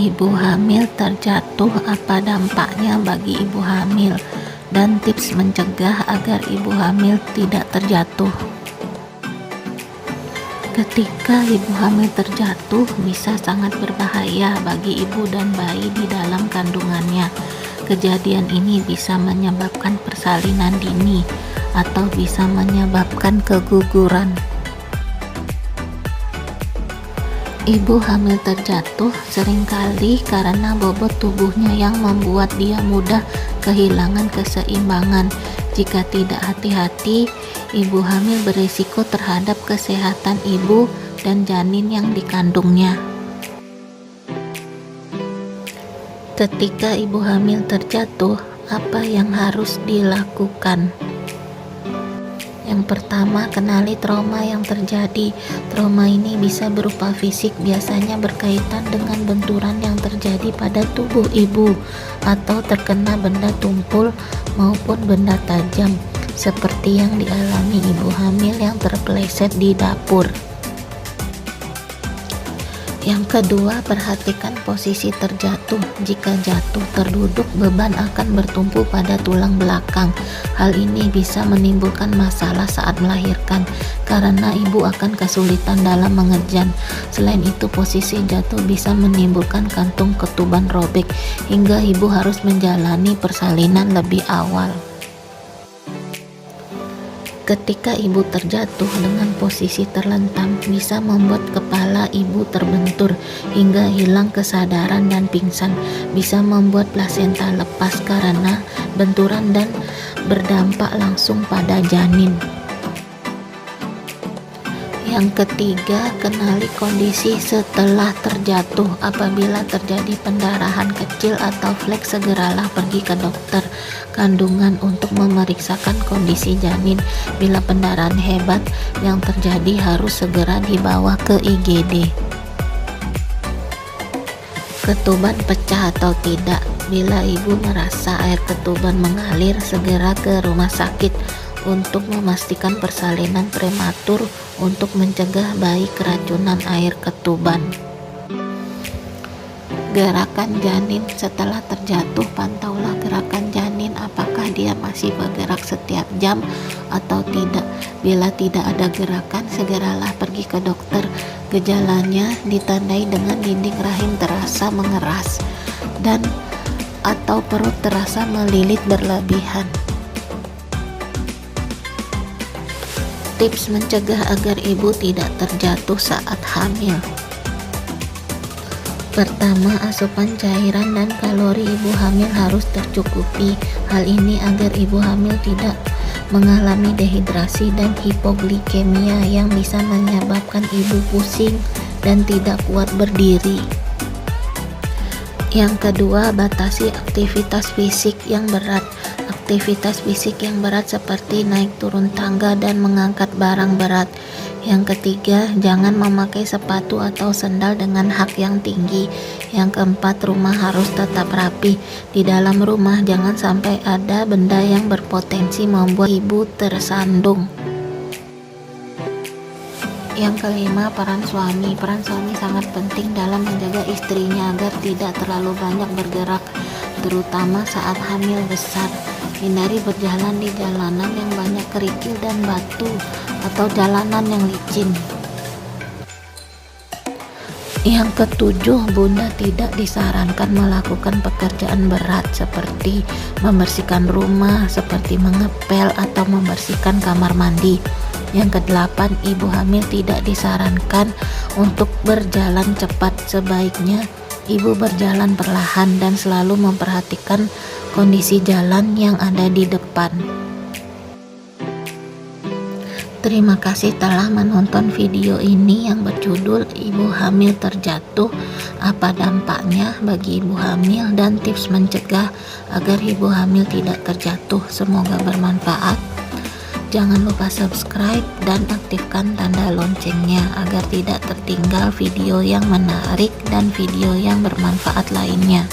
Ibu hamil terjatuh, apa dampaknya bagi ibu hamil, dan tips mencegah agar ibu hamil tidak terjatuh. Ketika ibu hamil terjatuh, bisa sangat berbahaya bagi ibu dan bayi di dalam kandungannya. Kejadian ini bisa menyebabkan persalinan dini atau bisa menyebabkan keguguran. Ibu hamil terjatuh seringkali karena bobot tubuhnya yang membuat dia mudah kehilangan keseimbangan. Jika tidak hati-hati, ibu hamil berisiko terhadap kesehatan ibu dan janin yang dikandungnya. Ketika ibu hamil terjatuh, apa yang harus dilakukan? Yang pertama, kenali trauma yang terjadi. Trauma ini bisa berupa fisik, biasanya berkaitan dengan benturan yang terjadi pada tubuh ibu atau terkena benda tumpul maupun benda tajam, seperti yang dialami ibu hamil yang terpeleset di dapur. Yang kedua, perhatikan posisi terjatuh. Jika jatuh terduduk, beban akan bertumpu pada tulang belakang. Hal ini bisa menimbulkan masalah saat melahirkan karena ibu akan kesulitan dalam mengejan. Selain itu, posisi jatuh bisa menimbulkan kantung ketuban robek hingga ibu harus menjalani persalinan lebih awal. Ketika ibu terjatuh dengan posisi terlentang, bisa membuat kepala ibu terbentur hingga hilang kesadaran dan pingsan. Bisa membuat plasenta lepas karena benturan dan berdampak langsung pada janin. Yang ketiga, kenali kondisi setelah terjatuh. Apabila terjadi pendarahan kecil atau flek, segeralah pergi ke dokter kandungan untuk memeriksakan kondisi janin. Bila pendarahan hebat yang terjadi, harus segera dibawa ke IGD. Ketuban pecah atau tidak. Bila ibu merasa air ketuban mengalir, segera ke rumah sakit untuk memastikan persalinan prematur untuk mencegah bayi keracunan air ketuban. Gerakan janin setelah terjatuh. Pantaulah gerakan janin, apakah dia masih bergerak setiap jam atau tidak. Bila tidak ada gerakan, segeralah pergi ke dokter. Gejalanya ditandai dengan dinding rahim terasa mengeras dan atau perut terasa melilit berlebihan. Tips mencegah agar ibu tidak terjatuh saat hamil. Pertama, asupan cairan dan kalori ibu hamil harus tercukupi. Hal ini agar ibu hamil tidak mengalami dehidrasi dan hipoglikemia yang bisa menyebabkan ibu pusing dan tidak kuat berdiri. Yang kedua, batasi aktivitas fisik yang berat. Aktivitas fisik yang berat seperti naik turun tangga dan mengangkat barang berat. Yang ketiga, jangan memakai sepatu atau sendal dengan hak yang tinggi. Yang keempat, rumah harus tetap rapi. Di dalam rumah jangan sampai ada benda yang berpotensi membuat ibu tersandung. Yang kelima, peran suami. Peran suami sangat penting dalam menjaga istrinya agar tidak terlalu banyak bergerak, terutama saat hamil besar. Hindari berjalan di jalanan yang banyak kerikil dan batu atau jalanan yang licin. Yang ketujuh, bunda tidak disarankan melakukan pekerjaan berat seperti membersihkan rumah, seperti mengepel atau membersihkan kamar mandi. Yang kedelapan, ibu hamil tidak disarankan untuk berjalan cepat. Sebaiknya ibu berjalan perlahan dan selalu memperhatikan kondisi jalan yang ada di depan. Terima kasih telah menonton video ini yang berjudul Ibu Hamil Terjatuh, apa dampaknya bagi ibu hamil dan tips mencegah agar ibu hamil tidak terjatuh. Semoga bermanfaat. Jangan lupa subscribe dan aktifkan tanda loncengnya agar tidak tertinggal video yang menarik dan video yang bermanfaat lainnya.